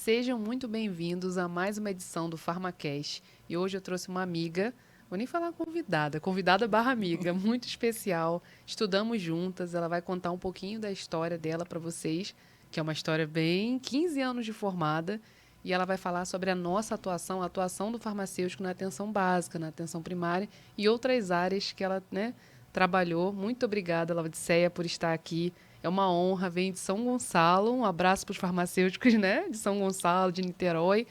Sejam muito bem-vindos a mais uma edição do PharmaCast. E hoje eu trouxe uma amiga, vou nem falar convidada barra amiga, muito especial. Estudamos juntas, ela vai contar um pouquinho da história dela para vocês, que é uma história bem 15 anos de formada. E ela vai falar sobre a nossa atuação, a atuação do farmacêutico na atenção básica, na atenção primária e outras áreas que ela, trabalhou. Muito obrigada, Laodiceia, por estar aqui. É uma honra, vem de São Gonçalo. Um abraço para os farmacêuticos, de São Gonçalo, de Niterói.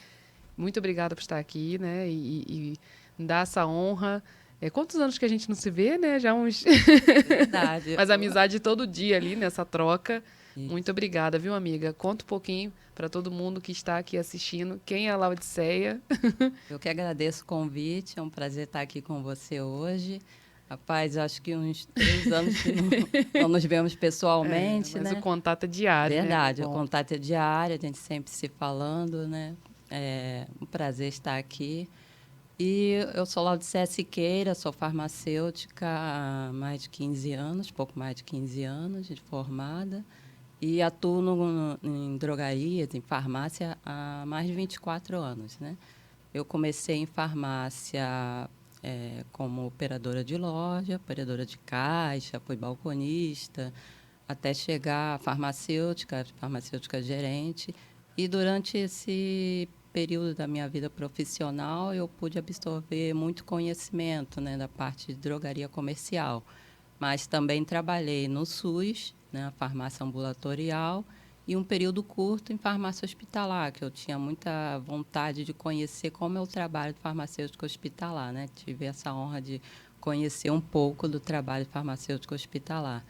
Muito obrigada por estar aqui, e me dar essa honra. Quantos anos que a gente não se vê, né? Já uns... Verdade. Mas amizade todo dia ali nessa troca. Isso. Muito obrigada, viu, amiga? Conta um pouquinho para todo mundo que está aqui assistindo. Quem é a Laodiceia? Eu que agradeço o convite, é um prazer estar aqui com você hoje. Rapaz, acho que uns 3 anos que não nos vemos pessoalmente, Mas né? o contato é diário, Verdade, né? o contato é diário, a gente sempre se falando, né? É um prazer estar aqui. E eu sou Laodiceia Siqueira, sou farmacêutica há mais de 15 anos, pouco mais de 15 anos de formada. E atuo em drogarias, em farmácia, há mais de 24 anos, né? Eu comecei em farmácia como operadora de loja, operadora de caixa, fui balconista, até chegar a farmacêutica gerente. E durante esse período da minha vida profissional, eu pude absorver muito conhecimento, né, da parte de drogaria comercial. Mas também trabalhei no SUS, né, a farmácia ambulatorial, e um período curto em farmácia hospitalar, que eu tinha muita vontade de conhecer como é o trabalho de farmacêutico hospitalar, né? Tive essa honra de conhecer um pouco do trabalho de farmacêutico hospitalar.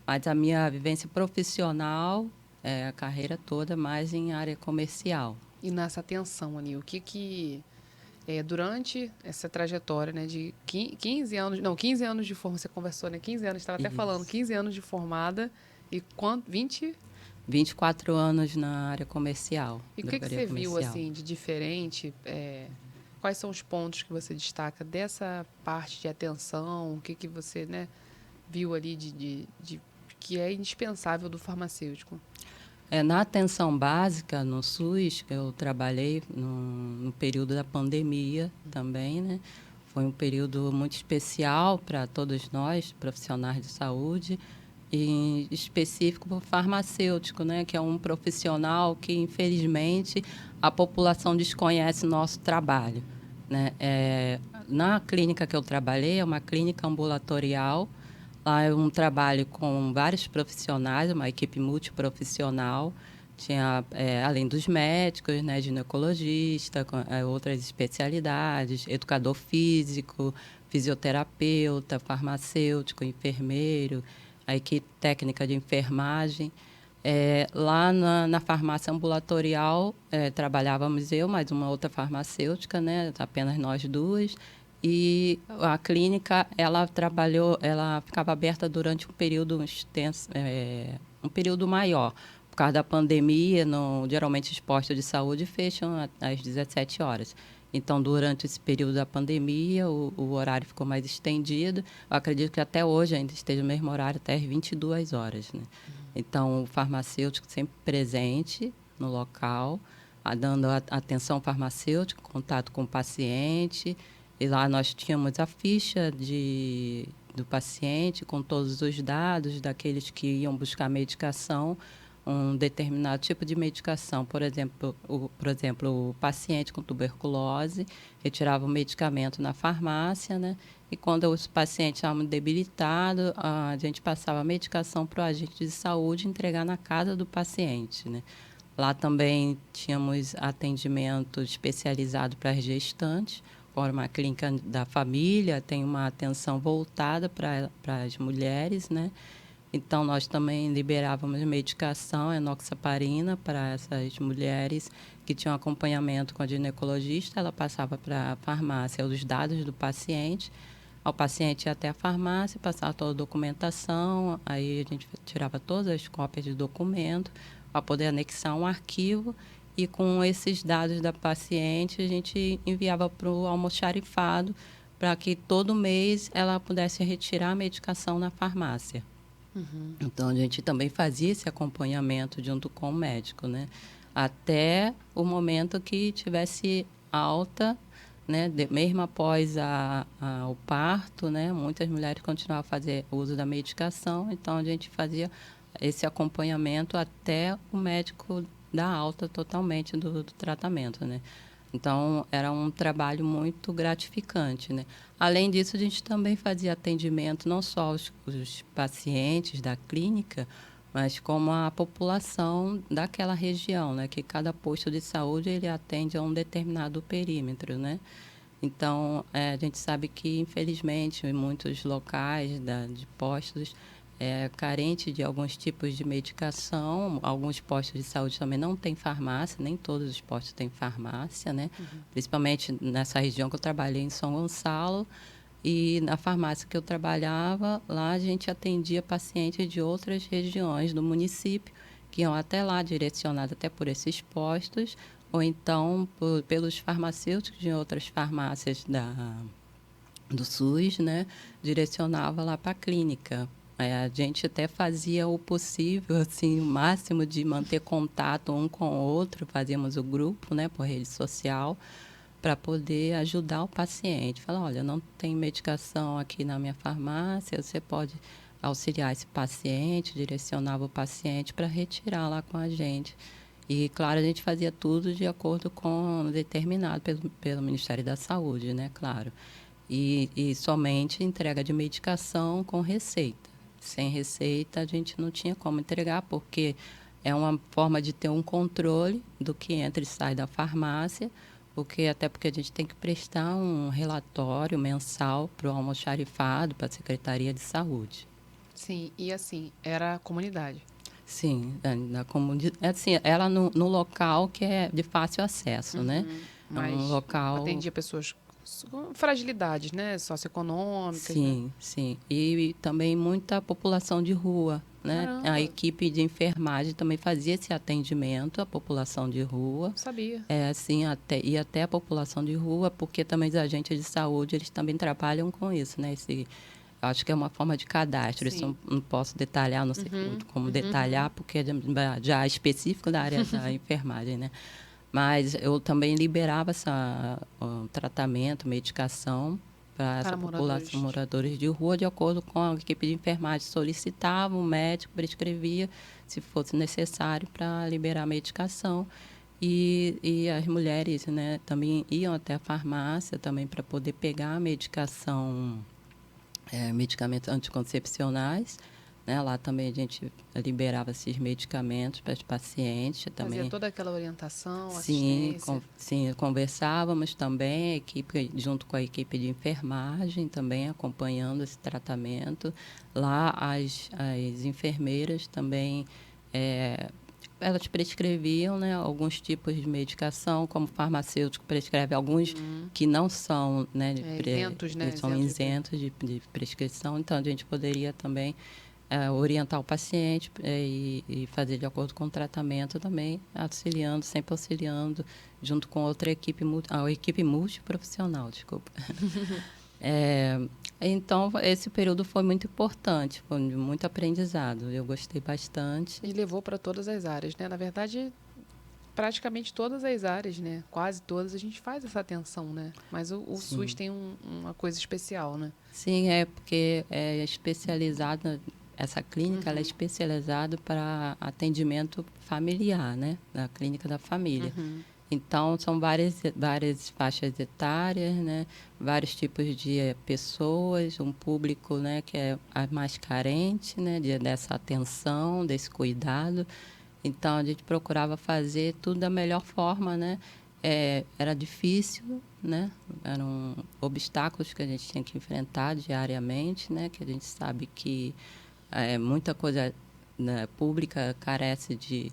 Mas a minha vivência profissional é a carreira toda mais em área comercial. E nessa atenção, Ani, o que durante essa trajetória, né, de 15 anos, não, 15 anos de formação, você conversou, né, 15 anos, estava até falando, Isso. 15 anos de formada e quanto, 20? 24 anos na área comercial, E o que drogaria você viu, comercial. assim, de diferente? Quais são os pontos que você destaca dessa parte de atenção? O que você, viu ali de que é indispensável do farmacêutico? Na atenção básica, no SUS, eu trabalhei no período da pandemia também, né? Foi um período muito especial para todos nós, profissionais de saúde, e em específico para o farmacêutico, né? Que é um profissional que, infelizmente, a população desconhece o nosso trabalho, né? Na clínica que eu trabalhei, é uma clínica ambulatorial. Lá é um trabalho com vários profissionais, uma equipe multiprofissional. Tinha, além dos médicos, né, ginecologista, outras especialidades, educador físico, fisioterapeuta, farmacêutico, enfermeiro, a equipe técnica de enfermagem. Lá na farmácia ambulatorial, trabalhávamos eu, mais uma outra farmacêutica, né, apenas nós duas. E a clínica, ela ficava aberta durante um período extenso, um período maior. Por causa da pandemia, geralmente os postos de saúde fecham às 17 horas. Então, durante esse período da pandemia, o horário ficou mais estendido. Eu acredito que até hoje ainda esteja o mesmo horário, até às 22 horas, né? Então, o farmacêutico sempre presente no local, dando atenção farmacêutica, contato com o paciente. E lá nós tínhamos a ficha do paciente com todos os dados daqueles que iam buscar medicação, um determinado tipo de medicação. Por exemplo, o paciente com tuberculose retirava o medicamento na farmácia, né? E quando os pacientes estavam debilitados, a gente passava a medicação para o agente de saúde entregar na casa do paciente, né? Lá também tínhamos atendimento especializado para as gestantes, fora uma clínica da família, tem uma atenção voltada para as mulheres, né? Então, nós também liberávamos medicação, enoxaparina, para essas mulheres que tinham acompanhamento com a ginecologista. Ela passava para a farmácia os dados do paciente. O paciente ia até a farmácia, passava toda a documentação, aí a gente tirava todas as cópias de documento para poder anexar um arquivo. E com esses dados da paciente, a gente enviava para o almoxarifado para que todo mês ela pudesse retirar a medicação na farmácia. Então, a gente também fazia esse acompanhamento junto com o médico, né? até o momento que tivesse alta, né? Mesmo após o parto, né? Muitas mulheres continuavam a fazer uso da medicação, então a gente fazia esse acompanhamento até o médico dar alta totalmente do tratamento, né? Então, era um trabalho muito gratificante, né? Além disso, a gente também fazia atendimento não só aos pacientes da clínica, mas como a população daquela região, né? Que cada posto de saúde ele atende a um determinado perímetro, né? Então, a gente sabe que, infelizmente, em muitos locais de postos, carente de alguns tipos de medicação. Alguns postos de saúde também não têm farmácia, nem todos os postos têm farmácia, né? Principalmente nessa região que eu trabalhei, em São Gonçalo. E na farmácia que eu trabalhava, lá a gente atendia pacientes de outras regiões do município, que iam até lá, direcionados até por esses postos, ou então pelos farmacêuticos de outras farmácias do SUS, né? Direcionava lá para a clínica. A gente até fazia o possível, assim, o máximo de manter contato um com o outro, fazíamos o grupo, né, por rede social, para poder ajudar o paciente. Falar, olha, não tem medicação aqui na minha farmácia, você pode auxiliar esse paciente, direcionava o paciente para retirar lá com a gente. E, claro, a gente fazia tudo de acordo com determinado pelo Ministério da Saúde, né, claro. E somente entrega de medicação com receita. Sem receita, a gente não tinha como entregar, porque é uma forma de ter um controle do que entra e sai da farmácia, até porque a gente tem que prestar um relatório mensal para o almoxarifado, para a Secretaria de Saúde. Sim, e assim, era a comunidade. Sim, na comunidade. Assim, ela no local que é de fácil acesso, né? É um Mas local. atendia pessoas com fragilidades, né? Socioeconômicas, né? Sim, sim. E também muita população de rua, né? Caramba, A equipe de enfermagem também fazia esse atendimento à população de rua. não sabia. Assim, até a população de rua, porque também os agentes de saúde, eles também trabalham com isso, né? Acho que é uma forma de cadastro. Isso Sim. não posso detalhar, não sei como detalhar, porque é já é específico da área da enfermagem, né? Mas eu também liberava tratamento, medicação para essa população, moradores de rua, de acordo com a equipe de enfermagem solicitava, o médico prescrevia, se fosse necessário, para liberar a medicação. E as mulheres, né, também iam até a farmácia também para poder pegar a medicação, medicamentos anticoncepcionais. Né? Lá também a gente liberava esses medicamentos para os pacientes. Também. Fazia toda aquela orientação, Sim, assistência. sim, conversávamos também, junto com a equipe de enfermagem, também acompanhando esse tratamento. Lá as enfermeiras também, elas prescreviam, né, alguns tipos de medicação, como o farmacêutico prescreve alguns que não são, né, isentos, né? são isentos de prescrição, então a gente poderia também orientar o paciente e fazer de acordo com o tratamento também, sempre auxiliando, junto com outra equipe, a equipe multiprofissional, desculpa. Então, esse período foi muito importante, foi muito aprendizado, eu gostei bastante. E levou para todas as áreas, né? Na verdade, praticamente todas as áreas, né? Quase todas a gente faz essa atenção, né? Mas o SUS tem uma coisa especial, né? Sim, porque é especializada. Essa clínica ela é especializada para atendimento familiar, né? Da clínica da família. Então, são várias faixas etárias, né? Vários tipos de pessoas, um público, né, que é mais carente, né, dessa atenção, desse cuidado. Então, a gente procurava fazer tudo da melhor forma, né? Era difícil, né? Eram obstáculos que a gente tinha que enfrentar diariamente, né? Que a gente sabe que muita coisa, né, pública carece de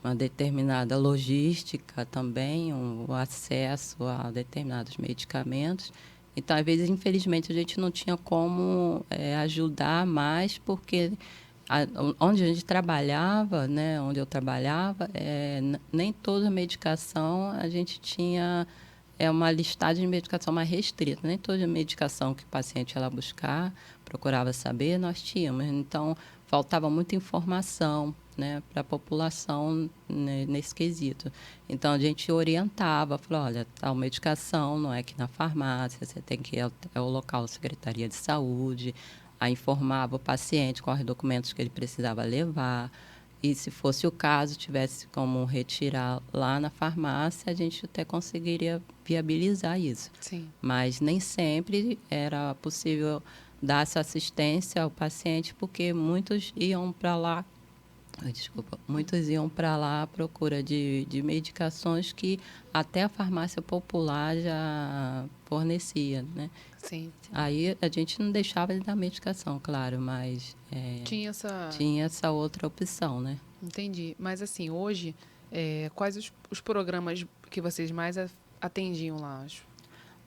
uma determinada logística também, o acesso a determinados medicamentos. Então, às vezes, infelizmente, a gente não tinha como ajudar mais, porque onde a gente trabalhava, né, onde eu trabalhava, nem toda medicação a gente tinha uma listagem de medicação mais restrita. Nem toda medicação que o paciente ia lá buscar, procurava saber, nós tínhamos. Então, faltava muita informação, né, para a população, né, nesse quesito. Então, a gente orientava, falou, olha, tal medicação não é aqui na farmácia, você tem que ir ao local da Secretaria de Saúde, aí informava o paciente quais documentos que ele precisava levar, e se fosse o caso, tivesse como retirar lá na farmácia, a gente até conseguiria viabilizar isso. Sim. Mas nem sempre era possível dar essa assistência ao paciente, porque muitos iam para lá, muitos iam para lá à procura de medicações que até a farmácia popular já fornecia, né? Sim. Aí a gente não deixava de dar medicação, claro, mas Tinha essa... tinha essa outra opção, né? Entendi. Mas assim, hoje, quais os programas que vocês mais atendiam lá?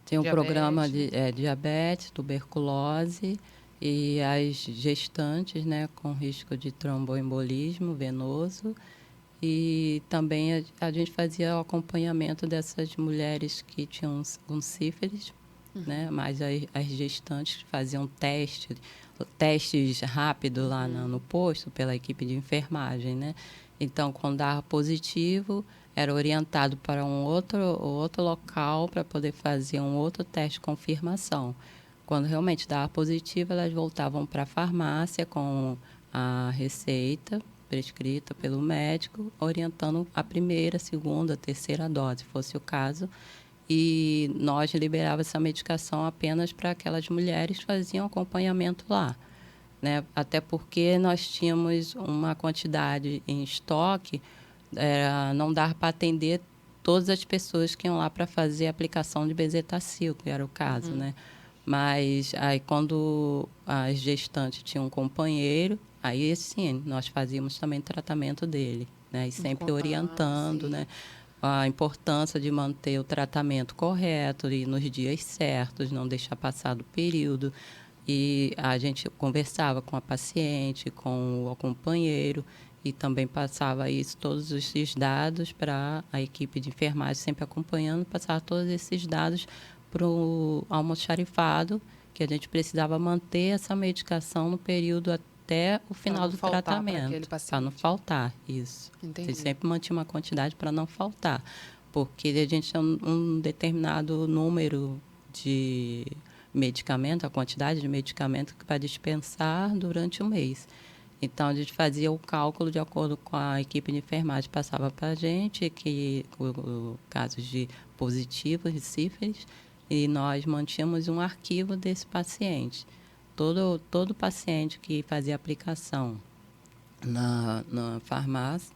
Tem um programa Diabetes? de diabetes, tuberculose e as gestantes, né, com risco de tromboembolismo venoso. E também a gente fazia o acompanhamento dessas mulheres que tinham um sífilis, né? Mas as gestantes faziam testes rápidos lá no posto pela equipe de enfermagem, né? Então, quando dava positivo, era orientado para um outro local para poder fazer um outro teste de confirmação. Quando realmente dava positivo, elas voltavam para a farmácia com a receita prescrita pelo médico, orientando a primeira, segunda, terceira dose, se fosse o caso. E nós liberávamos essa medicação apenas para aquelas mulheres que faziam acompanhamento lá, né? Até porque nós tínhamos uma quantidade em estoque, não dar para atender todas as pessoas que iam lá para fazer a aplicação de bezetacil, que era o caso, né? Mas aí quando as gestantes tinham um companheiro, aí sim, nós fazíamos também tratamento dele, né? E sempre orientando, né? A importância de manter o tratamento correto e nos dias certos, não deixar passar do período. E a gente conversava com a paciente, com o companheiro, e também passava isso, todos esses dados para a equipe de enfermagem, sempre acompanhando, passava todos esses dados para o almoxarifado, que a gente precisava manter essa medicação no período até o final do tratamento, para não faltar, isso. Entendi. A gente sempre mantinha uma quantidade para não faltar, porque a gente tem um determinado número de medicamento, a quantidade de medicamento que vai dispensar durante o mês. Então, a gente fazia o cálculo de acordo com a equipe de enfermagem, passava para a gente que o casos de positivos de sífilis, e nós mantínhamos um arquivo desse paciente. Todo paciente que fazia aplicação na farmácia,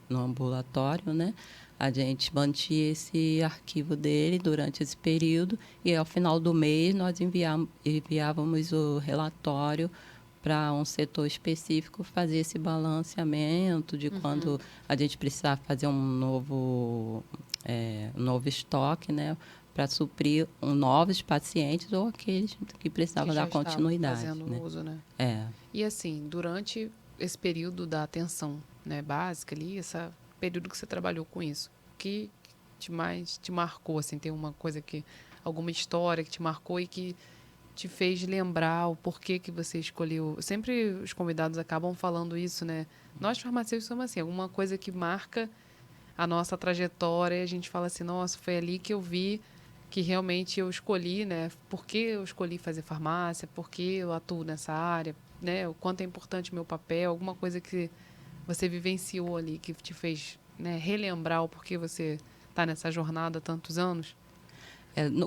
no ambulatório, né? A gente mantinha esse arquivo dele durante esse período e, ao final do mês, nós enviávamos o relatório para um setor específico fazer esse balanceamento de quando a gente precisava fazer um novo estoque, né? Para suprir novos pacientes ou aqueles que precisavam dar continuidade. Fazendo uso, né? É. E assim, durante esse período da atenção, né, básica ali, esse período que você trabalhou com isso, o que mais te marcou, assim, tem alguma história que te marcou e que te fez lembrar o porquê que você escolheu? Sempre os convidados acabam falando isso, né? Nós farmacêuticos somos assim, alguma coisa que marca a nossa trajetória e a gente fala assim, nossa, foi ali que eu vi que realmente eu escolhi, né? Por que eu escolhi fazer farmácia? Por que eu atuo nessa área? Né? O quanto é importante o meu papel? Alguma coisa que você vivenciou ali, que te fez, né, relembrar o porquê você está nessa jornada há tantos anos?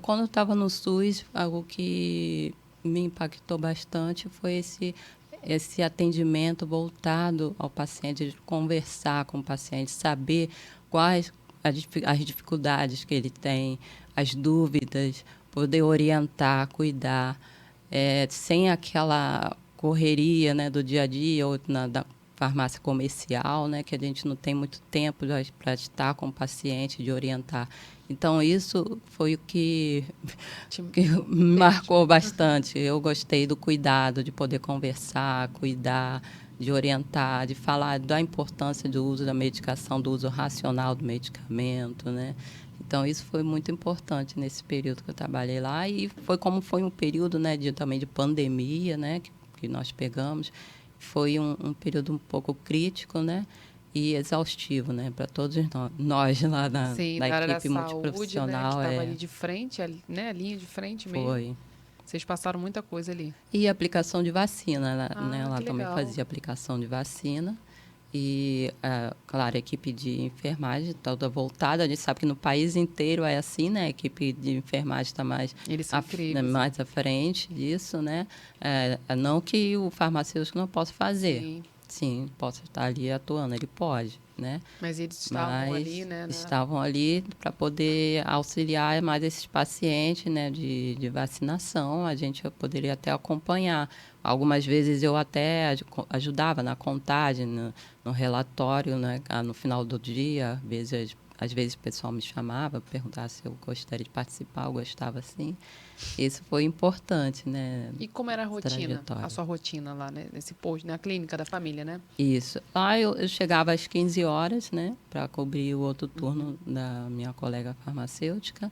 Quando eu estava no SUS, algo que me impactou bastante foi esse atendimento voltado ao paciente, de conversar com o paciente, saber quais as dificuldades que ele tem, as dúvidas, poder orientar, cuidar, sem aquela correria, né, do dia a dia ou da farmácia comercial, né, que a gente não tem muito tempo para estar com o paciente, de orientar. Então, isso foi o que me marcou bastante. Eu gostei do cuidado, de poder conversar, cuidar, de orientar, de falar da importância do uso da medicação, do uso racional do medicamento, né? Então, isso foi muito importante nesse período que eu trabalhei lá. E foi um período, né, também de pandemia, né, que nós pegamos. foi um período um pouco crítico, né? E exaustivo, né? Para todos nós lá Sim, da da área da equipe saúde, né? Que multiprofissional, estava ali de frente, né? A linha de frente mesmo. foi. Vocês passaram muita coisa ali. E aplicação de vacina, né? Ah, Lá que também legal. fazia aplicação de vacina. E, claro, a equipe de enfermagem toda voltada. A gente sabe que no país inteiro é assim, né? A equipe de enfermagem está Eles são né, incríveis. mais à frente disso, né? Não que o farmacêutico não possa fazer. Sim. Sim, possa estar ali atuando, ele pode, né? Mas eles estavam ali, Mas né? estavam ali para poder auxiliar mais esses pacientes, né, de vacinação. A gente poderia até acompanhar. Algumas vezes eu até ajudava na contagem, no relatório, né, no final do dia. Às vezes o pessoal me chamava, perguntava se eu gostaria de participar, eu gostava sim. Isso foi importante, né, E como era a essa rotina? A trajetória. sua rotina lá, né? Nesse posto, né? A clínica da família, né? Isso. Lá eu chegava às 15 horas, né, para cobrir o outro turno da minha colega farmacêutica.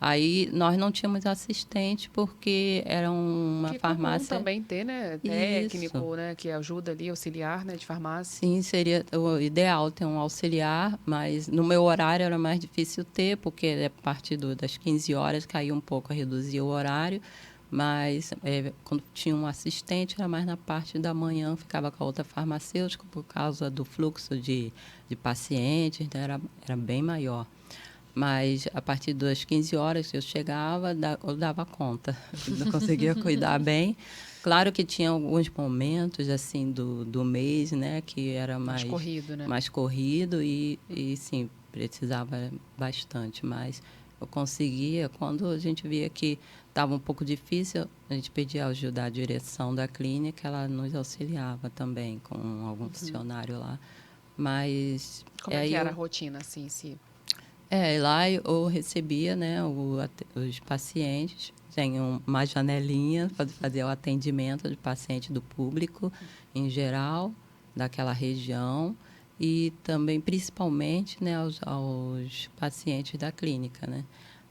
Aí nós não tínhamos assistente porque era uma Que é comum farmácia. também ter, né? Isso. Técnico, né? Que ajuda ali, auxiliar, né? De farmácia. Sim, seria o ideal ter um auxiliar, mas no meu horário era mais difícil ter, porque a partir das 15 horas caiu um pouco, reduzia o horário. Mas quando tinha um assistente, era mais na parte da manhã, ficava com a outra farmacêutica, por causa do fluxo de pacientes, então era bem maior. Mas a partir das 15 horas eu chegava, eu dava conta, não conseguia cuidar bem. Claro que tinha alguns momentos assim do mês, né, que era Mais corrido, né? mais corrido e sim, precisava bastante, mas eu conseguia. Quando a gente via que estava um pouco difícil, a gente pedia ajuda da direção da clínica, ela nos auxiliava também com algum funcionário lá. Mas Como é que era a rotina, assim, se... lá eu recebia, né, os pacientes, tem uma janelinha para fazer o atendimento de paciente do público em geral, daquela região, e também, principalmente, né, aos pacientes da clínica, né.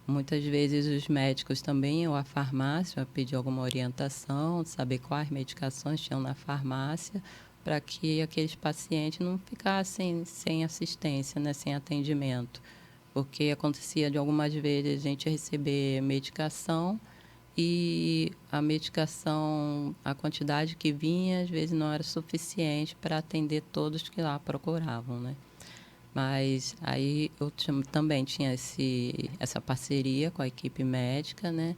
Muitas vezes os médicos também, ou a farmácia, pedir alguma orientação, saber quais medicações tinham na farmácia, para que aqueles pacientes não ficassem sem assistência, né, sem atendimento. Porque acontecia de algumas vezes a gente receber medicação e a medicação, a quantidade que vinha, às vezes não era suficiente para atender todos que lá procuravam, né? Mas aí eu também tinha essa parceria com a equipe médica, né?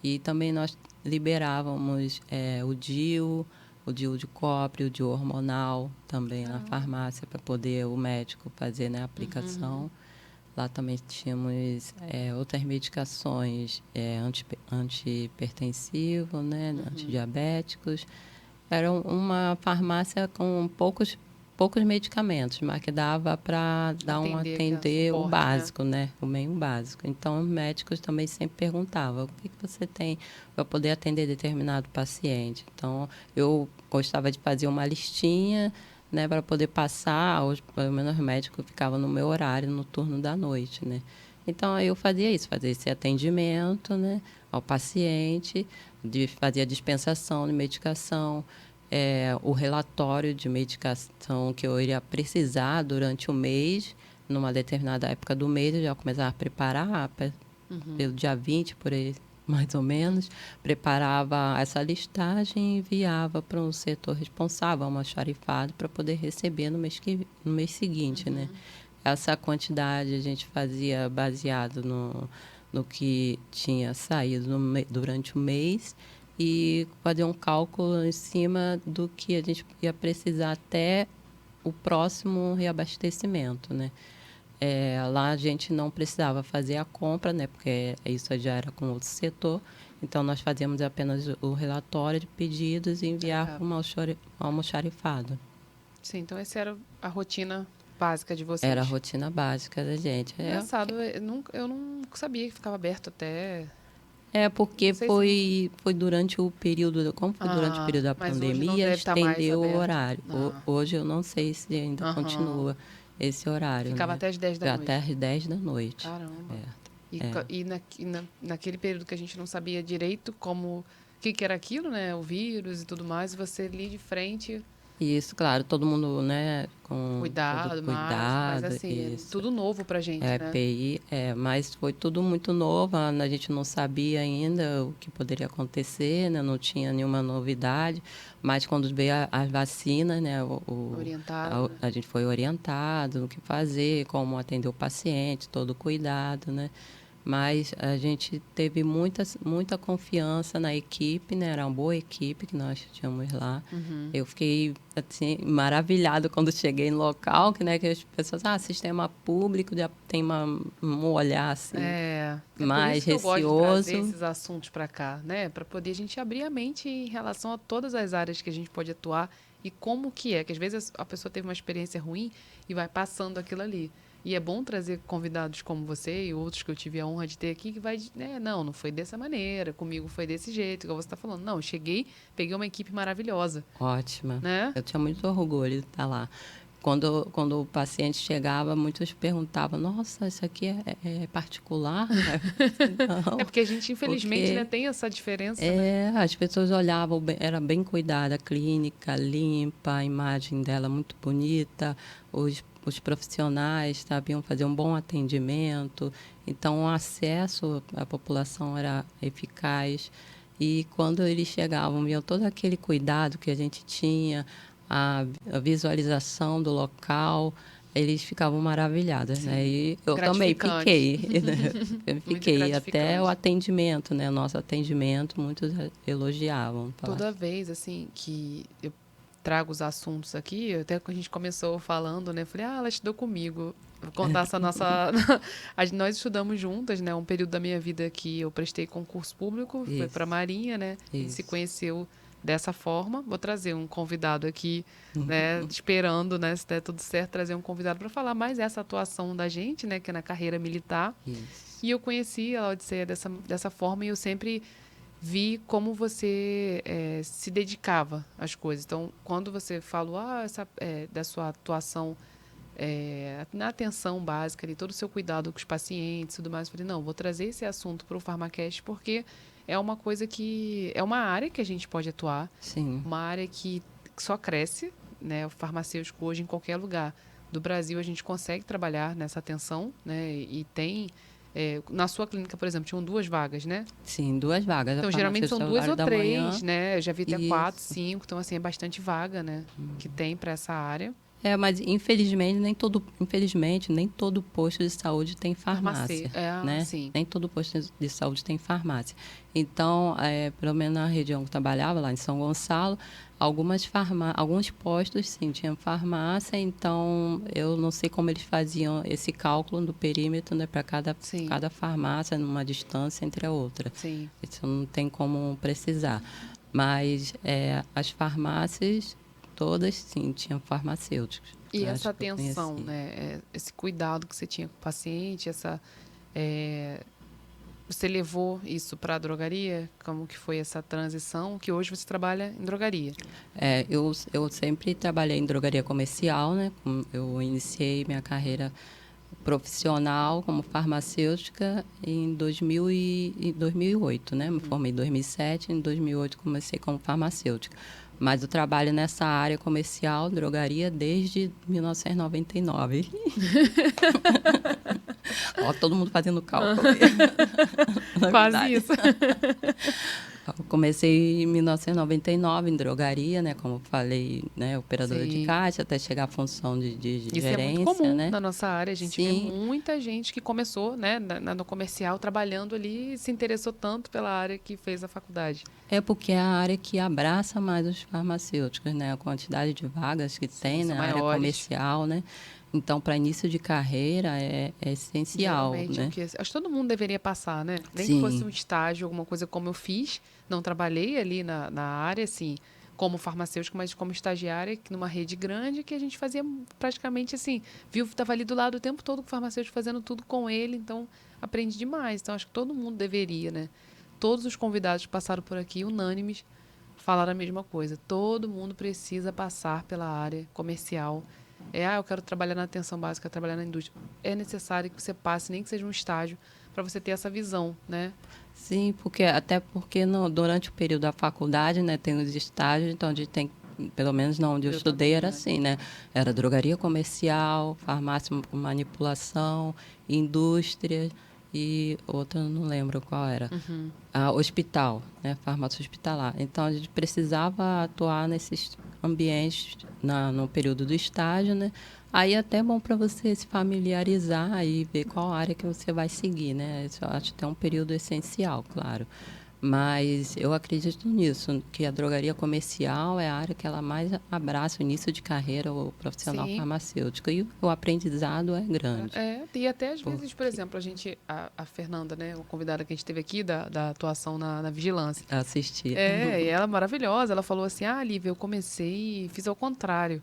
E também nós liberávamos o DIU de cobre, o DIU hormonal também na farmácia para poder o médico fazer, né, a aplicação. Lá também tínhamos outras medicações antihipertensivo, né, antidiabéticos. Era uma farmácia com poucos medicamentos, mas que dava para atender o Suporte, né? básico, né, o meio básico. Então, os médicos também sempre perguntavam o que você tem para poder atender determinado paciente. Então, eu gostava de fazer uma listinha, né, para poder passar, pelo menos os médicos ficavam no meu horário, no turno da noite, né. Então, aí eu fazia isso, fazia esse atendimento, né, ao paciente, fazia a dispensação de medicação, o relatório de medicação que eu iria precisar durante o mês, numa determinada época do mês, eu já começava a preparar, pelo dia 20, por aí, mais ou menos, preparava essa listagem e enviava para um setor responsável, almoxarifado, para poder receber no mês seguinte, né? Essa quantidade a gente fazia baseado no que tinha saído durante o mês e fazer um cálculo em cima do que a gente ia precisar até o próximo reabastecimento, né? Lá a gente não precisava fazer a compra, né? Porque isso já era com outro setor. Então, nós fazíamos apenas o relatório de pedidos e enviar para o almoxarifado. Sim, então essa era a rotina básica de Era a vocês. rotina básica da gente. Engraçado, eu não sabia que ficava aberto até... Porque Não sei se... foi durante o período, como foi durante o período da mas hoje não pandemia, deve estar mais estendeu o aberto. horário. Hoje eu não sei se ainda Aham. continua esse horário, Ficava né? até as 10 da Já até noite. às 10 da noite. Caramba. E, É. naquele período que a gente não sabia direito como... O que era aquilo, né? O vírus e tudo mais. E você ali de frente... Isso, claro, todo mundo, né, com todo Cuidado, mas cuidado, assim, é isso. tudo novo pra gente, É, né? EPI, mas foi tudo muito novo, a gente não sabia ainda o que poderia acontecer, né, não tinha nenhuma novidade, mas quando veio as vacinas, né, Orientado, né? a gente foi orientado no que fazer, como atender o paciente, todo o cuidado, né? Mas a gente teve muita confiança na equipe, né? Era uma boa equipe que nós tínhamos lá. Uhum. Eu fiquei assim, maravilhado quando cheguei no local, que as pessoas, sistema público, já tem um olhar assim É por mais isso que eu gosto de trazer receoso. esses assuntos para cá, né? Para poder a gente abrir a mente em relação a todas as áreas que a gente pode atuar e como que é. Que às vezes a pessoa teve uma experiência ruim e vai passando aquilo ali. E é bom trazer convidados como você e outros que eu tive a honra de ter aqui que vai, né? Não foi dessa maneira, comigo foi desse jeito, igual você está falando. Não, eu cheguei, peguei uma equipe maravilhosa, Ótima. né? Eu tinha muito orgulho de estar lá. Quando o paciente chegava, muitos perguntavam: Nossa, isso aqui é particular? É Não, porque a gente, infelizmente, né, porque tem essa diferença, né? as pessoas olhavam, era bem cuidada, a clínica limpa, a imagem dela muito bonita, os profissionais sabiam fazer um bom atendimento, então o acesso à população era eficaz. E quando eles chegavam, viam todo aquele cuidado que a gente tinha, a visualização do local, eles ficavam maravilhados, né? Sim. E eu também Gratificante. fiquei, né? Eu Muito fiquei até o gratificante. atendimento, né? O nosso atendimento, muitos elogiavam. Falaram, Toda vez, assim, que eu trago os assuntos aqui, até que a gente começou falando, né? Eu falei, ela estudou comigo. Vou contar essa nossa. Nós estudamos juntas, né? Um período da minha vida que eu prestei concurso público, foi para a isso, Marinha, né? A gente se isso. conheceu dessa forma. Vou trazer um convidado aqui, né? Esperando, né? Se der tudo certo, trazer um convidado para falar mais essa atuação da gente, né? Que é na carreira militar. Isso. E eu conheci a Odisseia dessa forma e eu sempre vi como você se dedicava às coisas. Então, quando você falou da sua atuação na atenção básica, ali, todo o seu cuidado com os pacientes e tudo mais, eu falei, não, vou trazer esse assunto para o Pharmacast porque é uma coisa que... É uma área que a gente pode atuar, Sim, uma área que só cresce, né? O farmacêutico hoje, em qualquer lugar do Brasil, a gente consegue trabalhar nessa atenção, né? E tem... na sua clínica, por exemplo, tinham 2 vagas, né? sim, 2 vagas. A Então, geralmente são farmacêutica 2 horário ou da 3, manhã. né? Eu já vi até 4, Isso. 5. Então, assim, é bastante vaga, né? Que tem para essa área. Mas infelizmente nem todo posto de saúde tem Farmácia. farmácia, né? Sim. Nem todo posto de saúde tem farmácia. Então, pelo menos na região que eu trabalhava, lá em São Gonçalo, alguns postos sim tinham farmácia, então eu não sei como eles faziam esse cálculo do perímetro, né, para Sim. cada farmácia, numa distância entre a outra. Sim. Isso não tem como precisar. Mas as farmácias todas, sim, tinham farmacêuticos. E Eu essa acho que eu atenção, conheci. né? Esse cuidado que você tinha com o paciente, você levou isso para a drogaria? Como que foi essa transição? Que hoje você trabalha em drogaria. Eu sempre trabalhei em drogaria comercial, né? Eu iniciei minha carreira profissional como farmacêutica em 2008, né? Me formei em 2007, em 2008 comecei como farmacêutica. Mas eu trabalho nessa área comercial, drogaria, desde 1999. Ó, todo mundo fazendo cálculo aí. Quase Novidade. isso. Eu comecei em 1999 em drogaria, né? Como falei, né? Operadora de Sim. caixa, até chegar à função de Isso é muito gerência, comum né? na nossa área. A gente vê Sim, muita gente que começou, né, no comercial, trabalhando ali e se interessou tanto pela área que fez a faculdade. é porque é a área que abraça mais os farmacêuticos, né? A quantidade de vagas que Sim, tem são na área maiores. comercial, né? Então, para início de carreira é essencial, Geralmente, o né? que acho que todo mundo deveria passar, né? Nem que fosse um Sim, estágio, alguma coisa como eu fiz. Não trabalhei ali na área, assim, como farmacêutico, mas como estagiária, numa rede grande, que a gente fazia praticamente assim, viu, estava ali do lado o tempo todo com o farmacêutico fazendo tudo com ele, então aprendi demais. Então, acho que todo mundo deveria, né? Todos os convidados que passaram por aqui, unânimes, falaram a mesma coisa. Todo mundo precisa passar pela área comercial. Eu quero trabalhar na atenção básica, trabalhar na indústria. É necessário que você passe, nem que seja um estágio, para você ter essa visão, né? sim, até porque durante o período da faculdade, né, tem os estágios, então a gente tem que pelo menos na onde eu estudei, também, era né? assim, né? Era drogaria comercial, farmácia com manipulação, indústria e outra, não lembro qual era. Uhum. Hospital, né? Farmácia hospitalar. Então, a gente precisava atuar nesses ambientes no período do estágio, né? Aí é até bom para você se familiarizar e ver qual área que você vai seguir, né? Isso eu acho que é um período essencial, claro. Mas eu acredito nisso, que a drogaria comercial é a área que ela mais abraça o início de carreira, o profissional Sim. farmacêutico. E o aprendizado é grande, E até às vezes, por porque exemplo, a Fernanda, né, a convidada que a gente teve aqui da atuação na vigilância. assistir. E ela é maravilhosa. Ela falou assim: Ah, Lívia, eu comecei e fiz ao contrário.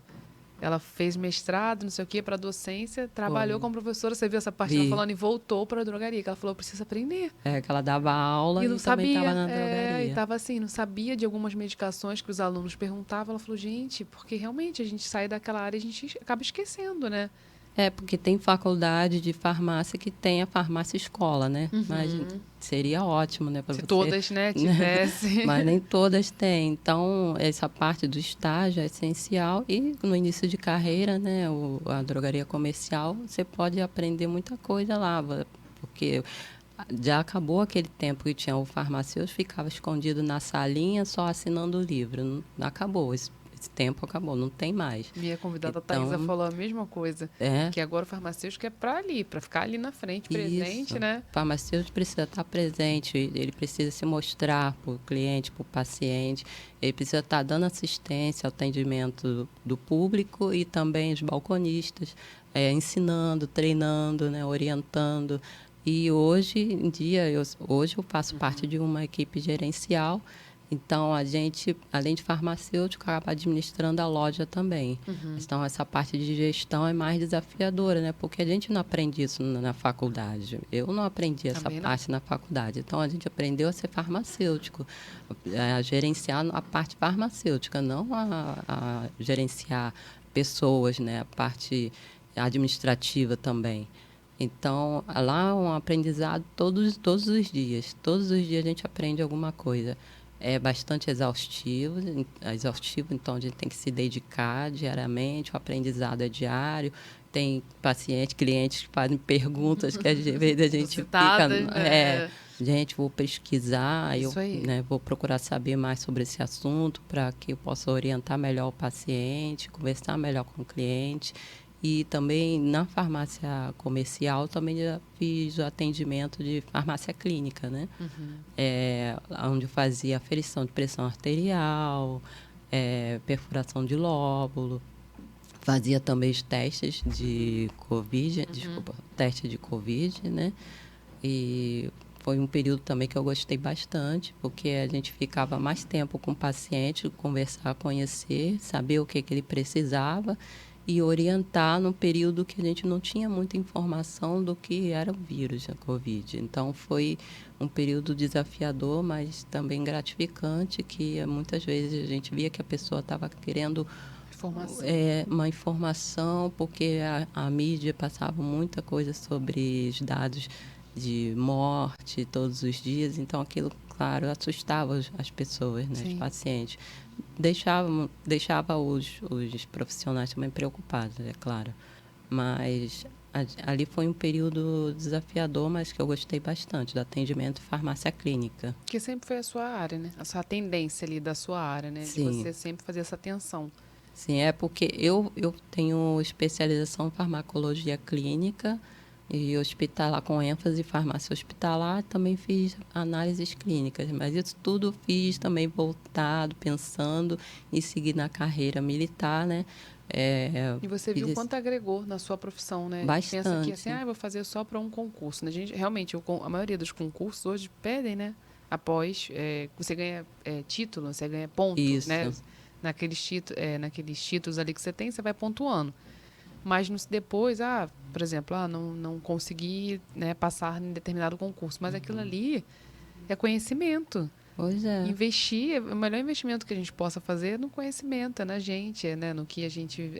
Ela fez mestrado, não sei o quê, para docência, trabalhou Foi. como professora. Você viu essa parte ela Vi. falando e voltou para a drogaria, que ela falou: Eu preciso aprender. É, que ela dava aula E não e também estava sabia, na e drogaria. estava assim, não sabia de algumas medicações que os alunos perguntavam. Ela falou: Gente, porque realmente a gente sai daquela área e a gente acaba esquecendo, né? É, porque tem faculdade de farmácia que tem a farmácia escola, né? Mas Uhum. seria ótimo, né, para Se você. todas, né, Né? tivesse. Mas nem todas têm. Então, essa parte do estágio é essencial. E no início de carreira, né, a drogaria comercial, você pode aprender muita coisa lá. Porque já acabou aquele tempo que tinha o farmacêutico, ficava escondido na salinha só assinando o livro. Acabou, esse tempo acabou, não tem mais. Minha convidada Thaisa Então, falou a mesma coisa. é Que agora o farmacêutico é para ali, para ficar ali na frente, presente, isso. né? O farmacêutico precisa estar presente, ele precisa se mostrar para o cliente, para o paciente, ele precisa estar dando assistência ao atendimento do público e também os balconistas, ensinando, treinando, né, orientando. E hoje em dia, hoje eu faço parte de uma equipe gerencial, então a gente, além de farmacêutico, acaba administrando a loja também. Então, essa parte de gestão é mais desafiadora, né? Porque a gente não aprende isso na faculdade. Eu não aprendi essa Também não. parte na faculdade. Então, a gente aprendeu a ser farmacêutico, a gerenciar a parte farmacêutica, não a gerenciar pessoas, né? A parte administrativa também. Então, lá é um aprendizado todos os dias. Todos os dias a gente aprende alguma coisa. É bastante exaustivo, então a gente tem que se dedicar diariamente, o aprendizado é diário. Tem clientes que fazem perguntas que às vezes a gente fica, Suscitadas, né? gente, vou pesquisar, eu, Isso aí. né, vou procurar saber mais sobre esse assunto para que eu possa orientar melhor o paciente, conversar melhor com o cliente. E também na farmácia comercial também já fiz o atendimento de farmácia clínica, né? Onde eu fazia aferição de pressão arterial, perfuração de lóbulo, fazia também os testes de Covid, teste de Covid, né? E foi um período também que eu gostei bastante, porque a gente ficava mais tempo com o paciente, conversar, conhecer, saber o que ele precisava e orientar no período que a gente não tinha muita informação do que era o vírus, a Covid. Então, foi um período desafiador, mas também gratificante, que muitas vezes a gente via que a pessoa estava querendo Informação. uma informação, porque a mídia passava muita coisa sobre os dados de morte todos os dias, então aquilo, claro, assustava as pessoas, né, os Sim. pacientes. Deixava os profissionais também preocupados, é claro. Mas ali foi um período desafiador, mas que eu gostei bastante, do atendimento farmácia clínica. Que sempre foi a sua área, né? A sua tendência ali da sua área, né? De Sim. você sempre fazer essa atenção. Sim, é porque eu tenho especialização em farmacologia clínica e hospitalar, com ênfase em farmácia hospitalar. Também fiz análises clínicas, mas isso tudo fiz também voltado, pensando em seguir na carreira militar, né? E você viu Fiz quanto agregou na sua profissão, né? A gente pensa que assim, bastante. eu vou fazer só para um concurso, né? Realmente, a maioria dos concursos hoje pedem, né? Após, você ganha título, você ganha pontos, né? Isso, Naqueles títulos ali que você tem, você vai pontuando. Mas depois, por exemplo, não consegui, né, passar em determinado concurso. Mas aquilo ali é conhecimento. pois é. Investir, o melhor investimento que a gente possa fazer é no conhecimento, é na gente, né, no que a gente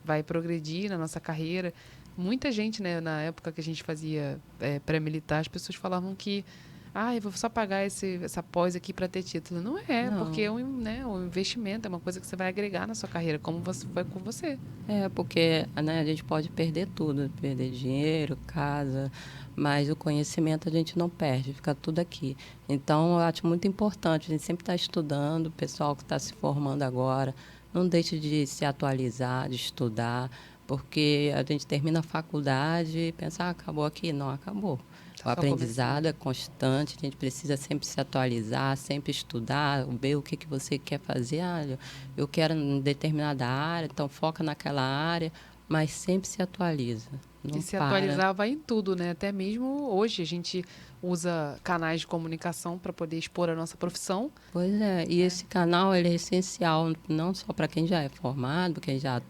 vai progredir na nossa carreira. Muita gente, né, na época que a gente fazia pré-militar, as pessoas falavam que eu vou só pagar essa pós aqui para ter título. Não é, Não. porque um investimento, é uma coisa que você vai agregar na sua carreira, como foi com você. Porque, né, a gente pode perder tudo, perder dinheiro, casa, mas o conhecimento a gente não perde, fica tudo aqui. Então, eu acho muito importante, a gente sempre está estudando, o pessoal que está se formando agora, não deixe de se atualizar, de estudar, porque a gente termina a faculdade e pensa, acabou aqui. Não, acabou. O Tá só aprendizado é começando. constante, a gente precisa sempre se atualizar, sempre estudar, ver o que você quer fazer. Eu quero em determinada área, então foca naquela área, mas sempre se atualiza, E não se para. atualizar vai em tudo, né? Até mesmo hoje a gente usa canais de comunicação para poder expor a nossa profissão. Pois é, e esse canal ele é essencial não só para quem já é formado, quem já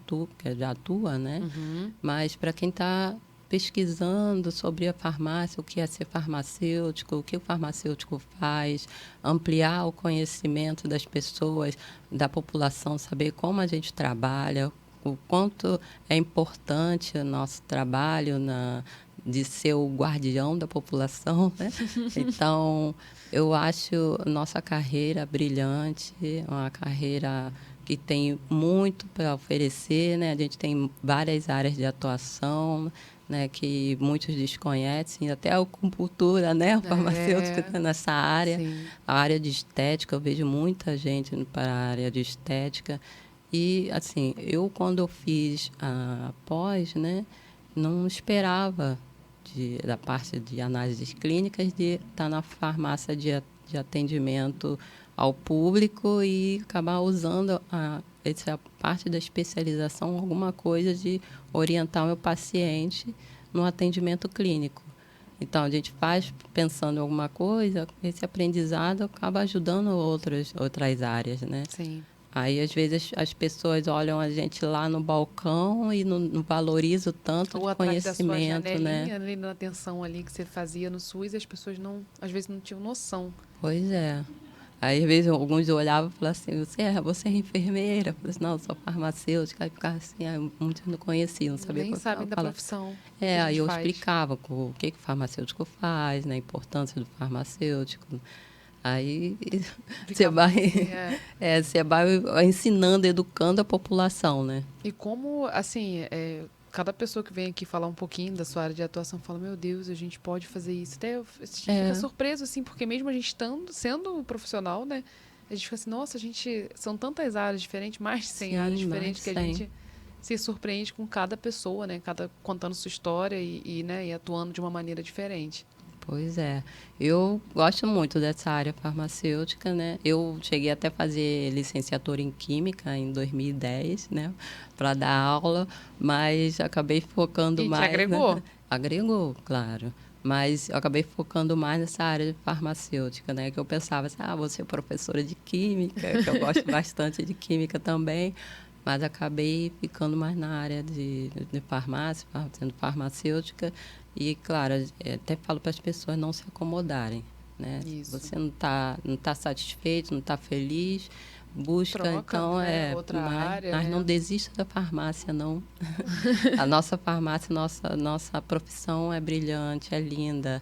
atua, né? Uhum. Mas para quem está pesquisando sobre a farmácia, o que é ser farmacêutico, o que o farmacêutico faz, ampliar o conhecimento das pessoas, da população, saber como a gente trabalha, o quanto é importante o nosso trabalho de ser o guardião da população, né? Então, eu acho nossa carreira brilhante, uma carreira que tem muito para oferecer, né? A gente tem várias áreas de atuação, né? Que muitos desconhecem, até a acupuntura, né? O farmacêutico É, está nessa área. sim. A área de estética, eu vejo muita gente indo para a área de estética. E, assim, eu quando eu fiz a pós, né? Não esperava da parte de análises clínicas de estar na farmácia de atendimento ao público e acabar usando essa parte da especialização, alguma coisa de orientar o meu paciente no atendimento clínico. Então, a gente faz pensando em alguma coisa, esse aprendizado acaba ajudando outras áreas, né? Sim. Aí, às vezes, as pessoas olham a gente lá no balcão e não valorizam o tanto Ou de atrás da sua conhecimento, né? janelinha, ali na atenção ali que você fazia no SUS, e as pessoas não, às vezes não tinham noção. Pois é. Aí, às vezes, alguns olhavam e falavam assim, você é enfermeira? Eu falei assim, não, eu sou farmacêutica. Aí ficava assim, aí muitos não conheciam, não sabia Nem o que eu sabem da falava. profissão que a Aí gente eu faz. explicava o que o farmacêutico faz, né, a importância do farmacêutico. Aí você Ficava vai, assim, você vai ensinando, educando a população, né? E como, assim, cada pessoa que vem aqui falar um pouquinho da sua área de atuação fala, meu Deus, a gente pode fazer isso. Até a gente fica É, surpreso, assim, porque mesmo a gente sendo um profissional, né? A gente fica assim, nossa, são tantas áreas diferentes, mais de 100 áreas sim, mais diferentes, de que a 100. gente se surpreende com cada pessoa, né? Cada contando sua história né, e atuando de uma maneira diferente. Pois é. Eu gosto muito dessa área farmacêutica, né? Eu cheguei até a fazer licenciatura em Química em 2010, né? Para dar aula, mas acabei focando E te mais, né? agregou? Agregou, claro. Mas eu acabei focando mais nessa área de farmacêutica, né? Que eu pensava assim, vou ser professora de Química, que eu gosto bastante de Química também. Mas acabei ficando mais na área de farmácia, sendo farmacêutica. E, claro, até falo para as pessoas não se acomodarem, né? Se Isso. você não tá satisfeito, não está feliz, busca, Troca, então, né? Outra área, mas não né? desista da farmácia, não. A nossa farmácia, nossa profissão é brilhante, é linda.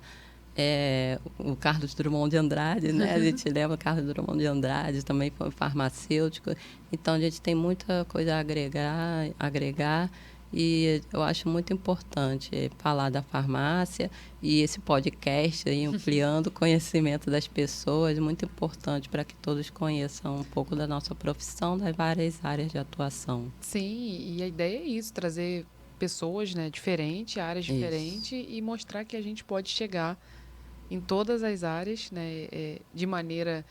O Carlos Drummond de Andrade, né? A gente leva o Carlos Drummond de Andrade, também foi farmacêutico. Então, a gente tem muita coisa a agregar e eu acho muito importante falar da farmácia e esse podcast aí, ampliando o conhecimento das pessoas, muito importante para que todos conheçam um pouco da nossa profissão, das várias áreas de atuação. Sim, e a ideia é isso, trazer pessoas, né, diferentes, áreas Isso. diferentes e mostrar que a gente pode chegar em todas as áreas, né, de maneira.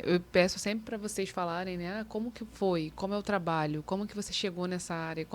Eu peço sempre para vocês falarem, né, como que foi, como é o trabalho, como que você chegou nessa área,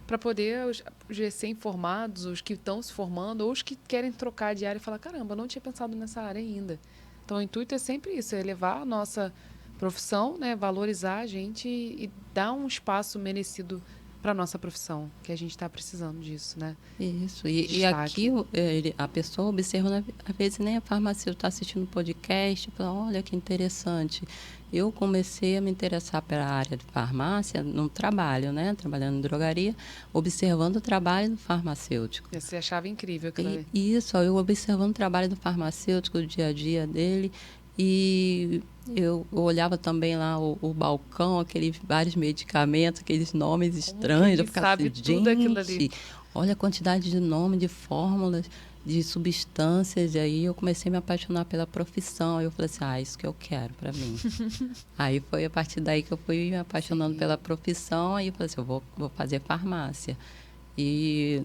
para poder os recém-formados, os que estão se formando, ou os que querem trocar de área e falar, caramba, eu não tinha pensado nessa área ainda. Então, o intuito é sempre isso, é levar a nossa profissão, né, valorizar a gente e dar um espaço merecido para a nossa profissão, que a gente está precisando disso, né? Isso. E Destaque. aqui a pessoa observando, às vezes nem a farmacêutica está assistindo podcast, fala, olha que interessante. Eu comecei a me interessar pela área de farmácia no trabalho, né? Trabalhando em drogaria, observando o trabalho do farmacêutico. Você achava incrível aquilo ali. E isso, eu observando o trabalho do farmacêutico, o dia a dia dele, e eu olhava também lá o balcão, aqueles vários medicamentos, aqueles nomes estranhos. Eu Ele ficava sabe assim, tudo aquilo ali. gente, olha a quantidade de nome, de fórmulas, de substâncias. E aí eu comecei a me apaixonar pela profissão. Aí eu falei assim, isso que eu quero para mim. Aí foi a partir daí que eu fui me apaixonando pela profissão. Aí eu falei assim, eu vou fazer farmácia. E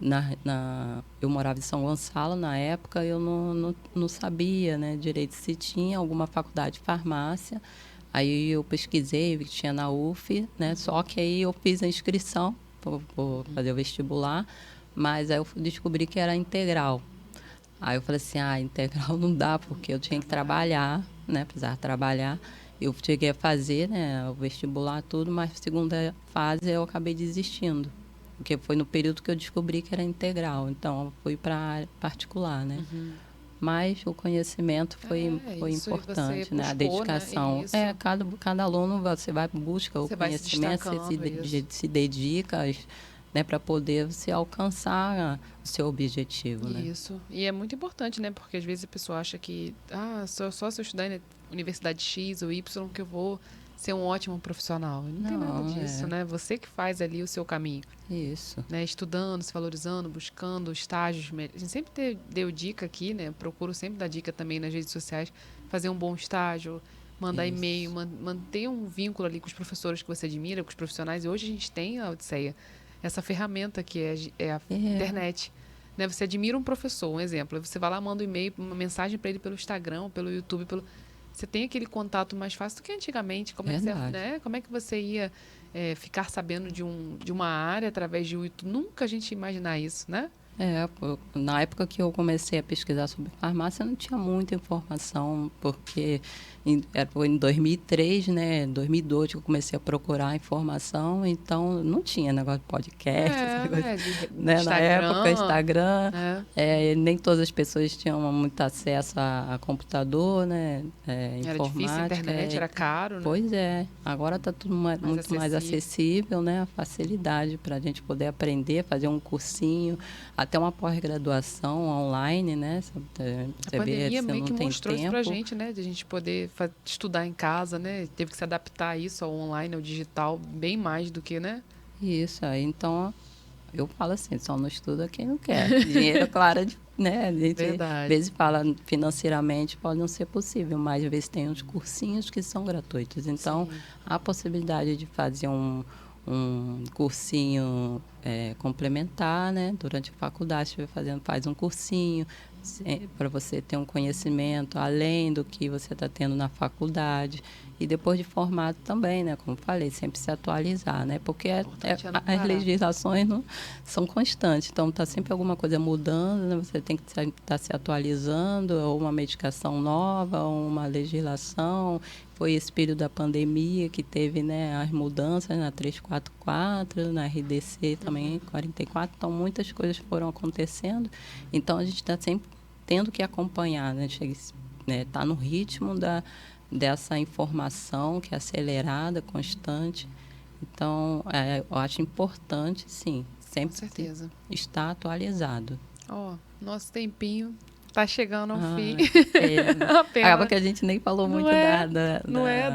eu morava em São Gonçalo na época, eu não sabia, né, direito se tinha alguma faculdade de farmácia. Aí eu pesquisei, vi que tinha na UF, né, só que aí eu fiz a inscrição por fazer o vestibular, mas aí eu descobri que era integral. Aí eu falei assim, integral não dá, porque eu tinha que trabalhar, né, precisava trabalhar. Eu cheguei a fazer, né, o vestibular, tudo, mas na segunda fase eu acabei desistindo. Porque foi no período que eu descobri que era integral. Então, eu fui para a área particular, né? Mas o conhecimento foi isso, e importante, você né? A buscou, né? dedicação. Isso. Cada aluno, você vai busca o Você vai se conhecimento, destacando, isso. se dedica, né? Para poder se alcançar o seu objetivo, né? Isso. E é muito importante, né? Porque às vezes a pessoa acha que, só se eu estudar em universidade X ou Y que eu vou ser um ótimo profissional. Não tem nada disso, né? Você que faz ali o seu caminho. Isso. Né? Estudando, se valorizando, buscando estágios. A gente sempre deu dica aqui, né? Procuro sempre dar dica também nas redes sociais. Fazer um bom estágio, mandar e-mail, manter um vínculo ali com os professores que você admira, com os profissionais. E hoje a gente tem a Odisseia, essa ferramenta que é a internet. Né? Você admira um professor, um exemplo. Você vai lá, manda um e-mail, uma mensagem para ele pelo Instagram, pelo YouTube, você tem aquele contato mais fácil do que antigamente. Como é que você ia ficar sabendo de uma área através de um YouTube? Nunca a gente ia imaginar isso, né? Na época que eu comecei a pesquisar sobre farmácia, não tinha muita informação, porque foi em 2003, né, 2002 que eu comecei a procurar informação, então não tinha negócio de podcast, né, Instagram, na época, Instagram, nem todas as pessoas tinham muito acesso a computador, né, era informática. difícil, a internet era caro, né? Pois é, agora está tudo muito mais acessível, né, a facilidade para a gente poder aprender, fazer um cursinho, até uma pós-graduação online, né? A pandemia meio que mostrou isso pra gente, né? De a gente poder estudar em casa, né? Teve que se adaptar a isso, ao online, ao digital, bem mais do que, né? Isso, aí então eu falo assim, só não estuda quem não quer. Dinheiro, claro, né? A gente às vezes fala financeiramente pode não ser possível, mas às vezes tem uns cursinhos que são gratuitos. Então, há a possibilidade de fazer um cursinho complementar, né? Durante a faculdade, você faz um cursinho para você ter um conhecimento além do que você está tendo na faculdade. E depois de formado também, né? Como falei, sempre se atualizar, né? Porque as legislações não são constantes. Então, está sempre alguma coisa mudando, né? Você tem que estar se atualizando, ou uma medicação nova, ou uma legislação. Foi esse período da pandemia que teve, né, as mudanças na 344, na RDC também, 44. Então, muitas coisas foram acontecendo. Então, a gente está sempre tendo que acompanhar, né? Tá no ritmo dessa informação que é acelerada, constante. Então, eu acho importante, sim, sempre estar atualizado. Nosso tempinho tá chegando ao fim. Acaba que a gente nem falou muito da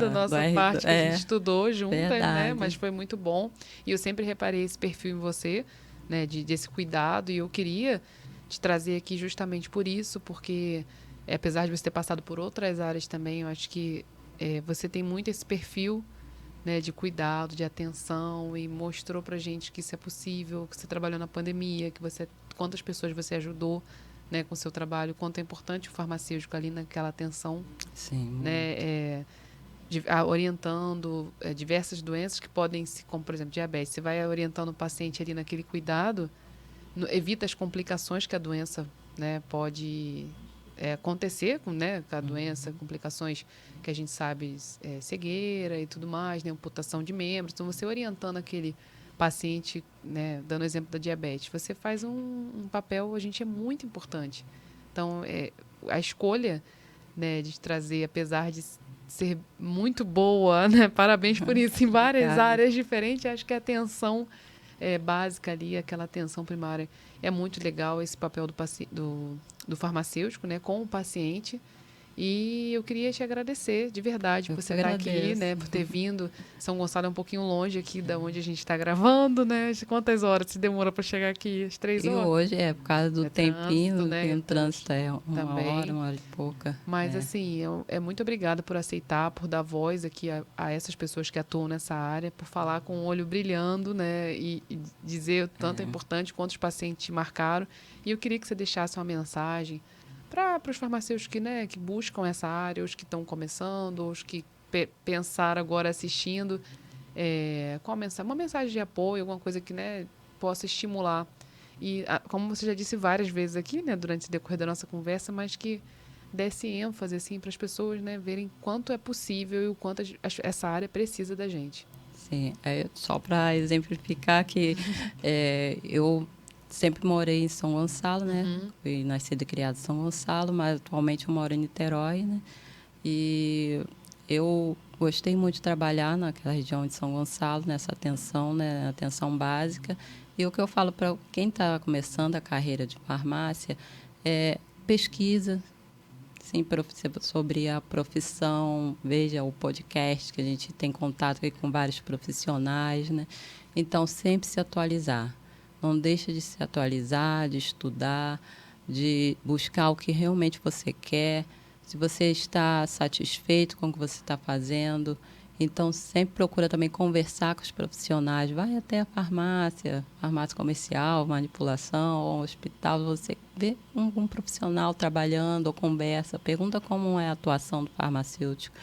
nossa parte que a gente estudou juntas, né? Mas foi muito bom. E eu sempre reparei esse perfil em você, né? Desse cuidado. E eu queria te trazer aqui justamente por isso, porque apesar de você ter passado por outras áreas também, eu acho que você tem muito esse perfil, né, de cuidado, de atenção, e mostrou pra gente que isso é possível, que você trabalhou na pandemia, quantas pessoas você ajudou, né, com o seu trabalho, quanto é importante o farmacêutico ali naquela atenção. Sim. Né, orientando diversas doenças que podem, como por exemplo diabetes, você vai orientando o paciente ali naquele cuidado, evita as complicações que a doença, né, pode acontecer com, né, com a doença, complicações que a gente sabe, cegueira e tudo mais, né, amputação de membros. Então, você orientando aquele paciente, né, dando o exemplo da diabetes, você faz um papel, a gente é muito importante. Então, a escolha, né, de trazer, apesar de ser muito boa, né, parabéns por isso, em várias Obrigada. áreas diferentes, acho que a atenção básica ali, aquela atenção primária, é muito legal esse papel do farmacêutico, né, com o paciente. E eu queria te agradecer, de verdade, Eu por que você estar aqui, agradeço. né? Por ter vindo. São Gonçalo é um pouquinho longe aqui da onde a gente está gravando, né? De quantas horas se demora para chegar aqui? As 3 horas? Hoje por causa do Trânsito, tempinho, né? que no trânsito é Também. uma hora e pouca. Mas, assim, muito obrigada por aceitar, por dar voz aqui a essas pessoas que atuam nessa área, por falar com o olho brilhando, né? E dizer o tanto é importante quanto os pacientes te marcaram. E eu queria que você deixasse uma mensagem para os farmacêuticos que buscam essa área, os que estão começando, os que pensaram agora assistindo, uma mensagem de apoio, alguma coisa que, né, possa estimular. E, como você já disse várias vezes aqui, né, durante o decorrer da nossa conversa, mas que desse ênfase assim, para as pessoas, né, verem quanto é possível e o quanto essa área precisa da gente. Sim, só para exemplificar que eu sempre morei em São Gonçalo, né? Fui nascida e criada em São Gonçalo, mas atualmente eu moro em Niterói, né? E eu gostei muito de trabalhar naquela região de São Gonçalo, nessa atenção, né? Atenção básica. E o que eu falo para quem está começando a carreira de farmácia é pesquisa, sim, sobre a profissão, veja o podcast, que a gente tem contato aqui com vários profissionais, né? Então, sempre se atualizar. Não deixa de se atualizar, de estudar, de buscar o que realmente você quer, se você está satisfeito com o que você está fazendo. Então, sempre procura também conversar com os profissionais. Vai até a farmácia comercial, manipulação, ou hospital, você vê um profissional trabalhando ou conversa, pergunta como é a atuação do farmacêutico.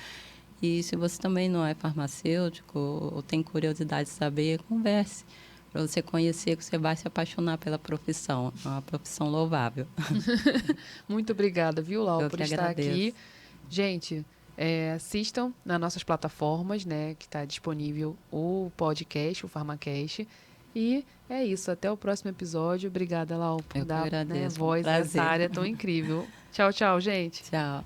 E se você também não é farmacêutico ou tem curiosidade de saber, converse para você conhecer, que você vai se apaixonar pela profissão. É uma profissão louvável. Muito obrigada, viu, Lau, Eu por que estar agradeço. aqui. Gente, assistam nas nossas plataformas, né, que está disponível o podcast, o Farmacast. E é isso, até o próximo episódio. Obrigada, Lau, por Eu que dar, né, agradeço. Foi um voz a essa prazer. área tão incrível. Tchau, tchau, gente. Tchau.